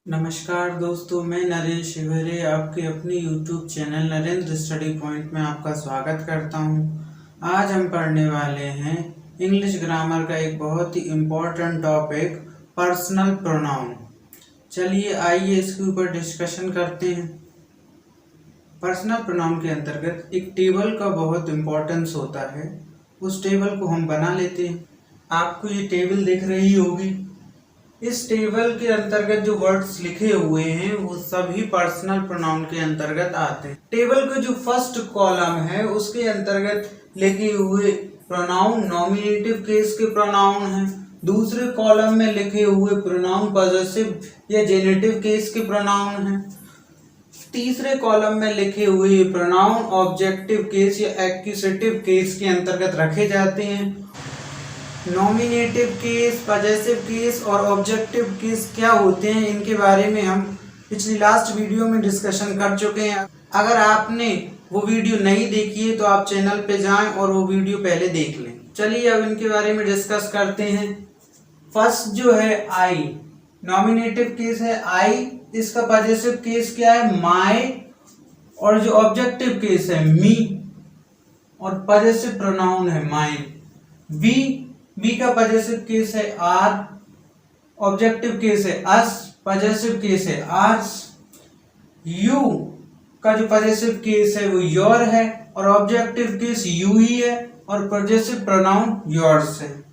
नमस्कार दोस्तों, मैं नरेश शिवरे आपके अपने YouTube channel Narendra study point में आपका स्वागत करता हूं। आज हम पढ़ने वाले हैं इंग्लिश ग्रामर का एक बहुत ही इम्पोर्टेंट टॉपिक पर्सनल प्रोनाउन। चलिए आइए इसके ऊपर डिस्कशन करते हैं। पर्सनल प्रोनाउन के अंतर्गत एक टेबल का बहुत इम्पोर्टेंस होता है। उस टेबल को हम बना लेते हैं। आपको ये टेबल दिख रही होगी। इस टेबल के अंतर्गत जो वर्ड्स लिखे हुए हैं वो सभी पर्सनल प्रोनाउन के अंतर्गत आते हैं। टेबल का जो फर्स्ट कॉलम है उसके अंतर्गत लिखे हुए प्रोनाउन नॉमिनेटिव केस के प्रोनाउन हैं। दूसरे कॉलम में लिखे हुए प्रोनाउन पॉजेसिव या जेनेटिव केस के प्रोनाउन हैं। तीसरे कॉलम में लिखे हुए प्रोनाउन ऑब्जेक्टिव केस या एक्यूसेटिव केस के अंतर्गत रखे जाते हैं। नॉमिनेटिव केस, पॉजेसिव केस और ऑब्जेक्टिव केस क्या होते हैं, इनके बारे में हम पिछली लास्ट वीडियो में डिस्कशन कर चुके हैं। अगर आपने वो वीडियो नहीं देखी है तो आप चैनल पे जाएं और वो वीडियो पहले देख लें। चलिए अब इनके बारे में डिस्कस करते हैं। फर्स्ट जो है आई, नॉमिनेटिव केस है आई। इसका पॉजेसिव केस क्या है? माय। और जो ऑब्जेक्टिव केस है मी और पॉजेसिव प्रोनाउन है माइन। बी का पॉजेसिव केस है आर, ऑब्जेक्टिव केस है अस, पॉजेसिव केस है आर्स। यू का जो पॉजेसिव केस है वो योर है और ऑब्जेक्टिव केस यू ही है और पॉजेसिव प्रोनाउन योर्स है।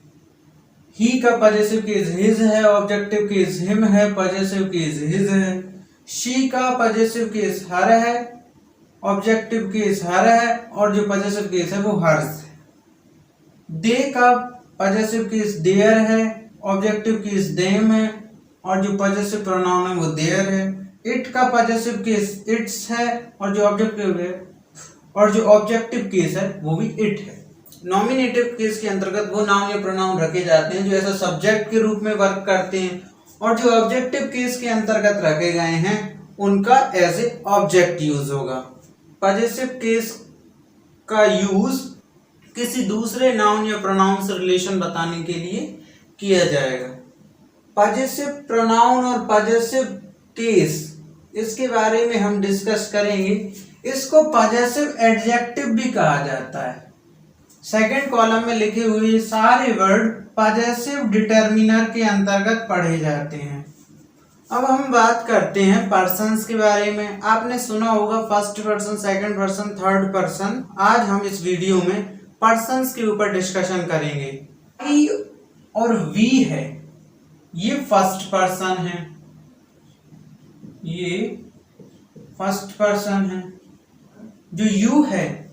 ही का पॉजेसिव केस हिज है, ऑब्जेक्टिव केस हिम है, पॉजेसिव केस हिज है। शी का पॉजेसिव केस हर है, ऑब्जेक्टिव केस हर है और जो पॉजेसिव केस है वो हर्स है। दे का पॉजेसिव केस देयर है, ऑब्जेक्टिव केस देम है और जो पॉजेसिव प्रोनाउन है वो देयर है। इट का पॉजेसिव केस इट्स है और जो ऑब्जेक्टिव केस है वो भी इट है। नॉमिनेटिव केस के अंतर्गत वो नाउन या प्रोनाउन रखे जाते हैं जो ऐसा सब्जेक्ट के रूप में वर्क करते हैं और जो ऑब्जेक्टिव केस के अंतर्गत रखे गए हैं उनका एज ए ऑब्जेक्ट यूज होगा। पॉजेसिव केस का यूज किसी दूसरे नाउन या प्रोनाउन से रिलेशन बताने के लिए किया जाएगा। पॉजेसिव प्रोनाउन और पॉजेसिव केस, इसके बारे में हम डिस्कस करेंगे। इसको पॉजेसिव एडजेक्टिव भी कहा जाता है। सेकंड कॉलम में लिखे हुए सारे वर्ड पॉजेसिव डिटर्मिनर के अंतर्गत पढ़े जाते हैं। अब हम बात करते हैं पर्सन्स के बारे में। आपने सुना होगा first person, second person, third person. आज हम इस वीडियो में पर्सन्स के ऊपर डिस्कशन करेंगे। आई और वी है, ये फर्स्ट पर्सन है, ये फर्स्ट पर्सन है। जो यू है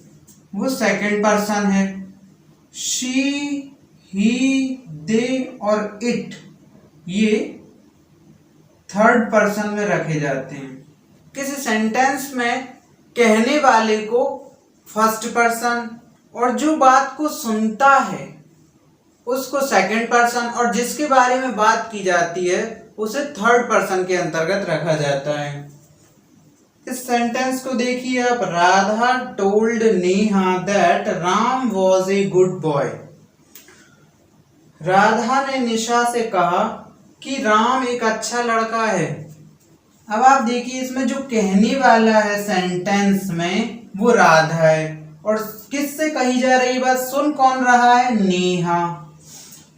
वो सेकंड पर्सन है। शी, ही, दे और इट ये थर्ड पर्सन में रखे जाते हैं। किसी सेंटेंस में कहने वाले को फर्स्ट पर्सन और जो बात को सुनता है उसको सेकंड पर्सन और जिसके बारे में बात की जाती है उसे थर्ड पर्सन के अंतर्गत रखा जाता है। इस सेंटेंस को देखिए आप। Radha told Neha that Ram was a good boy. Radha ने निशा से कहा कि राम एक अच्छा लड़का है। अब आप देखिए इसमें जो कहने वाला है सेंटेंस में वो राधा है और किससे कही जा रही बात? सुन कौन रहा है? नेहा।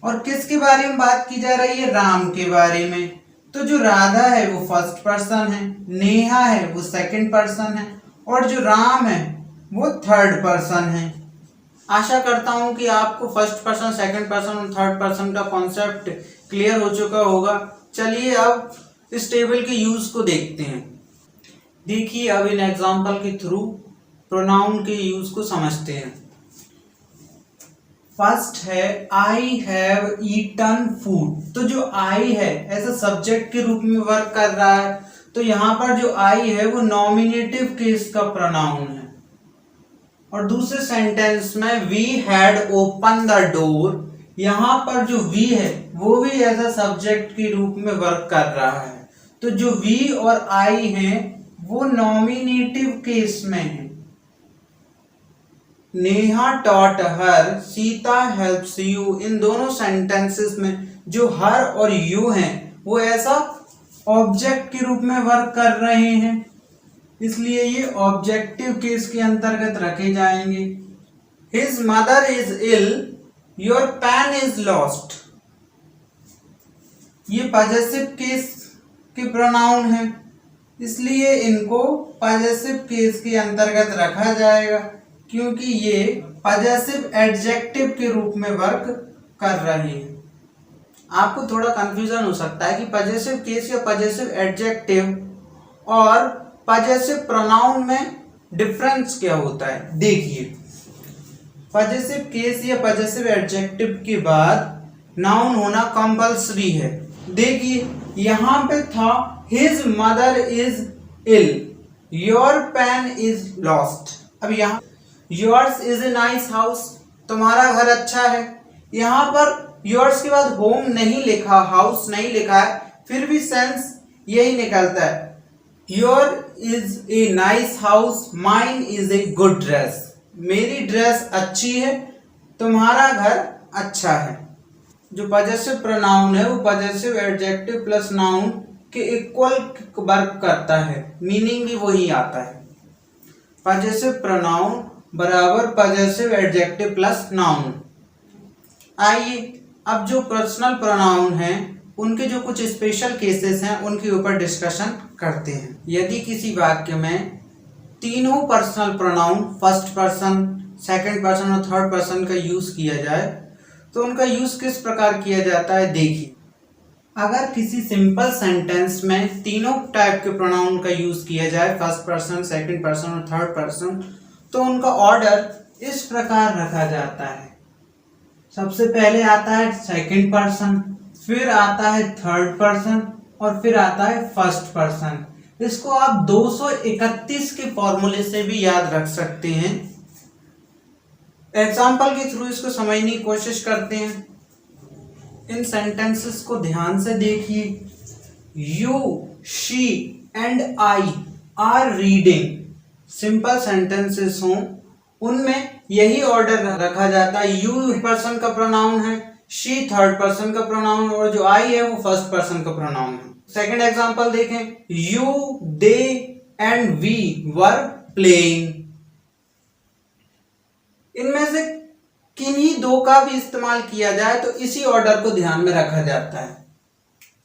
और किसके बारे में बात की जा रही है? राम के बारे में। तो जो राधा है वो फर्स्ट पर्सन है, नेहा है वो सेकंड पर्सन है और जो राम है वो थर्ड पर्सन है। आशा करता हूं कि आपको फर्स्ट पर्सन, सेकंड पर्सन और थर्ड पर्सन का कॉन्सेप्ट क्लियर हो चुका होगा। चलिए अब इस टेबल के यूज को देखते हैं। देखिए अब इन एग्जांपल के थ्रू प्रोनाउन के यूज को समझते हैं। फर्स्ट है आई हैव ईटन फूड। तो जो आई है ऐसा सब्जेक्ट के रूप में वर्क कर रहा है, तो यहाँ पर जो आई है वो नॉमिनेटिव केस का प्रोनाउन है। और दूसरे सेंटेंस में we had open the door, यहाँ पर जो वी है वो भी ऐसा सब्जेक्ट के रूप में वर्क कर रहा है। तो जो वी और आई है वो नॉमिनेटिव केस में है। Neha taught her, Sita helps you, इन दोनों सेंटेंसेस में जो हर और यू हैं वो ऐसा ऑब्जेक्ट के रूप में वर्क कर रहे हैं, इसलिए ये ऑब्जेक्टिव केस के अंतर्गत रखे जाएंगे। His mother is ill, your pen is lost, ये पॉजेसिव केस के प्रोनाउन हैं, इसलिए इनको पॉजेसिव केस के अंतर्गत रखा जाएगा, क्योंकि ये पॉजेसिव एडजेक्टिव के रूप में वर्क कर रहे हैं। आपको थोड़ा कंफ्यूजन हो सकता है कि पॉजेसिव केस या पॉजेसिव एडजेक्टिव और पॉजेसिव प्रोनाउन में डिफरेंस क्या होता है। देखिए, पॉजेसिव केस या पॉजेसिव एडजेक्टिव के बाद नाउन होना कंपल्सरी है। देखिए, यहाँ पे था his mother is ill, your pen is lost. अब यहाँ yours is a nice house, तुम्हारा घर अच्छा है। यहाँ पर योर्स के बाद होम नहीं लिखा, हाउस नहीं लिखा है, फिर भी सेंस यही निकलता है। Your is a nice house, mine is a good dress, मेरी ड्रेस अच्छी है, तुम्हारा घर अच्छा है। जो पॉजेसिव प्रोनाउन है वो पॉजेसिव एडजेक्टिव प्लस नाउन के इक्वल वर्क करता है, मीनिंग भी वही आता है। पॉजेसिव प्रोनाउन बराबर पॉजेसिव एडजेक्टिव प्लस नाउन। आइए अब जो पर्सनल प्रोनाउन हैं उनके जो कुछ स्पेशल केसेस हैं उनके ऊपर डिस्कशन करते हैं। यदि किसी वाक्य में तीनों personal pronoun first person, second person और थर्ड पर्सन का यूज किया जाए तो उनका यूज किस प्रकार किया जाता है। देखिए, अगर किसी सिंपल सेंटेंस में तीनों टाइप के प्रोनाउन का यूज किया जाए, फर्स्ट पर्सन, सेकंड पर्सन और थर्ड पर्सन, तो उनका ऑर्डर इस प्रकार रखा जाता है। सबसे पहले आता है सेकंड पर्सन, फिर आता है थर्ड पर्सन और फिर आता है फर्स्ट पर्सन। इसको आप 231 के फॉर्मूले से भी याद रख सकते हैं। एग्जाम्पल के थ्रू इसको समझने की कोशिश करते हैं। इन सेंटेंसेस को ध्यान से देखिए। You, she and I are reading, simple sentences हों उनमें यही ऑर्डर रखा जाता है। यू पर्सन का प्रोनाउन है, शी थर्ड पर्सन का प्रोनाउन और जो आई है वो फर्स्ट पर्सन का प्रोनाउन है। सेकंड एग्जांपल देखें। You, they and we were playing, इनमें से किन्हीं दो का भी इस्तेमाल किया जाए तो इसी ऑर्डर को ध्यान में रखा जाता है।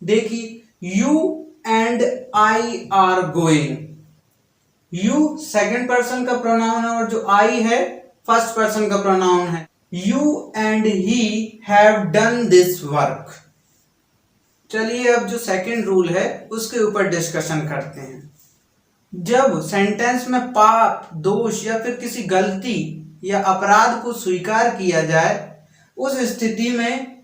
देखिए, you and I are going, you second person का प्रोनाउन है और जो आई है फर्स्ट पर्सन का प्रोनाउन है। You and he have done this work. चलिए अब जो सेकंड रूल है उसके ऊपर डिस्कशन करते हैं। जब सेंटेंस में पाप, दोष या फिर किसी गलती या अपराध को स्वीकार किया जाए उस स्थिति में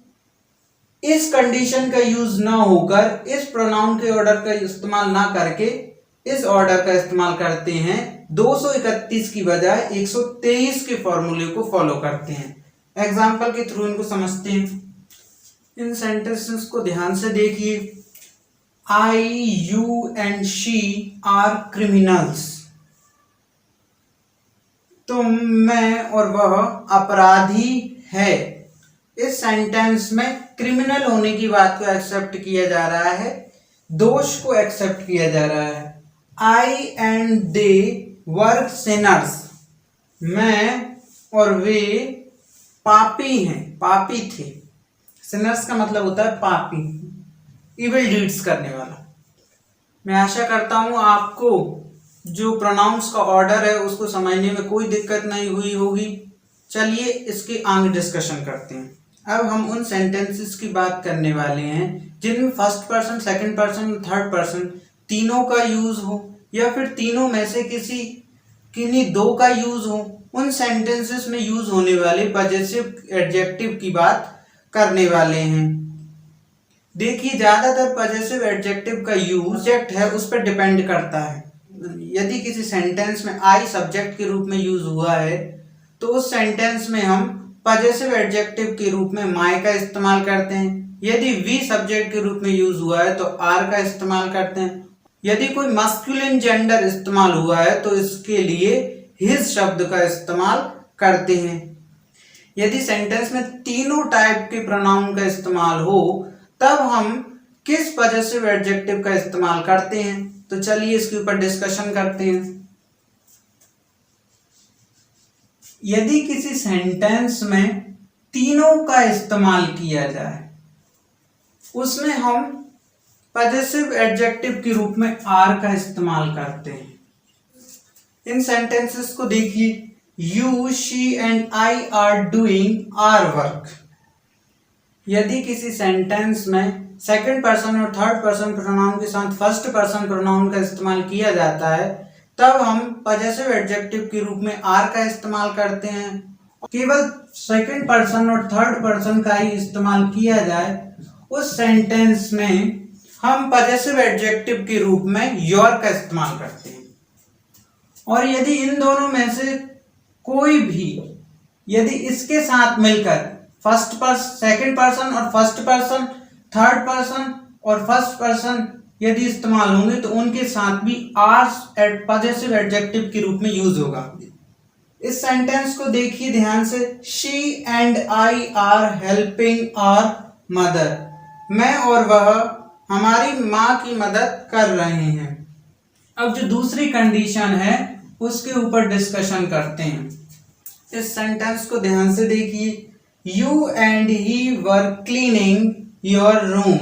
इस कंडीशन का यूज ना होकर, इस प्रोनाउन के ऑर्डर का इस्तेमाल ना करके इस ऑर्डर का इस्तेमाल करते हैं। 231 की बजाय 123 के फॉर्मूले को फॉलो करते हैं। एग्जाम्पल के थ्रू इनको समझते हैं। इन सेंटेंसेस को ध्यान से देखिए। I, you and she are criminals, तुम, मैं और वह अपराधी है। इस सेंटेंस में क्रिमिनल होने की बात को एक्सेप्ट किया जा रहा है, दोष को एक्सेप्ट किया जा रहा है। आई एंड दे वर सिनर्स, मैं और वे पापी हैं, पापी थे। सिनर्स का मतलब होता है पापी, इविल डीड्स करने वाला। मैं आशा करता हूं आपको जो प्रोनाउंस का ऑर्डर है उसको समझने में कोई दिक्कत नहीं हुई होगी। चलिए इसके आगे डिस्कशन करते हैं। अब हम उन सेंटेंसेस की बात करने वाले हैं जिनमें first person, second person, third person तीनों का यूज हो या फिर तीनों में से किन्हीं दो का यूज हो। उन सेंटेंसेस में यूज होने वाले पॉजेसिव एडजेक्टिव की बात करने वाले हैं। देखिए, ज्यादातर पॉजेसिव एडजेक्टिव का यूज सब्जेक्ट है उस पर डिपेंड करता है। यदि किसी सेंटेंस में आई सब्जेक्ट के रूप में यूज हुआ है तो उस सेंटेंस में हम पॉजेसिव एडजेक्टिव के रूप में माय का इस्तेमाल करते हैं। यदि वी सब्जेक्ट के रूप में यूज हुआ है तो आर का इस्तेमाल करते हैं। यदि कोई मस्कुलिन जेंडर इस्तेमाल हुआ है तो इसके लिए हिज शब्द का इस्तेमाल करते हैं। यदि सेंटेंस में तीनों टाइप के प्रोनाउन का इस्तेमाल हो तब हम किस पॉजेसिव एडजेक्टिव का इस्तेमाल करते हैं। तो चलिए इसके ऊपर डिस्कशन करते हैं। यदि किसी सेंटेंस में तीनों का इस्तेमाल किया जाए उसमें हम पॉजेसिव एडजेक्टिव के रूप में आर का इस्तेमाल करते हैं। इन सेंटेंसेस को देखिए, you, she and I are doing our work. यदि किसी सेंटेंस में सेकंड पर्सन और थर्ड पर्सन प्रोनाउन के साथ फर्स्ट पर्सन प्रोनाउन का इस्तेमाल किया जाता है तब हम पॉजेसिव एडजेक्टिव के रूप में आर का इस्तेमाल करते हैं। केवल सेकंड पर्सन और थर्ड पर्सन का ही इस्तेमाल किया जाए उस सेंटेंस में हम पॉजेसिव एडजेक्टिव के रूप में योर का इस्तेमाल करते हैं। और यदि इन दोनों में से कोई भी यदि इसके साथ मिलकर सेकंड पर्सन और फर्स्ट पर्सन, थर्ड पर्सन और फर्स्ट पर्सन यदि इस्तेमाल होंगे तो उनके साथ भी आर पॉजेसिव एडजेक्टिव के रूप में यूज होगा। इस सेंटेंस को देखिए ध्यान से, she and I are helping our mother. मैं और वह हमारी माँ की मदद कर रहे हैं। अब जो दूसरी कंडीशन है उसके ऊपर डिस्कशन करते हैं। इस सेंटेंस को ध्यान से देखिए, you and he were cleaning your room.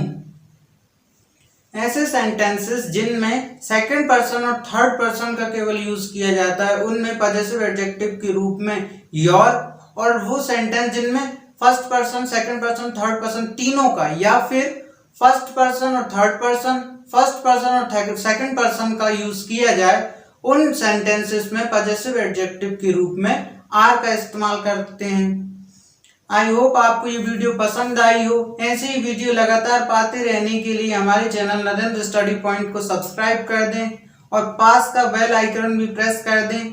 ऐसे सेंटेंसेस जिनमें सेकंड पर्सन और थर्ड पर्सन का केवल यूज किया जाता है उनमें पॉजेसिव एडजेक्टिव के रूप में योर, और वो सेंटेंस जिनमें first person, second person, third person तीनों का या फिर फर्स्ट पर्सन और थर्ड पर्सन, फर्स्ट पर्सन और सेकंड पर्सन का यूज किया जाए उन सेंटेंसेस में पॉजेसिव एडजेक्टिव के रूप में आर का इस्तेमाल करते हैं। आई होप आपको ये वीडियो पसंद आई हो। ऐसे ही वीडियो लगातार पाते रहने के लिए हमारे चैनल नरेंद्र स्टडी पॉइंट को सब्सक्राइब कर दें और पास का बेल आइकन भी प्रेस कर दें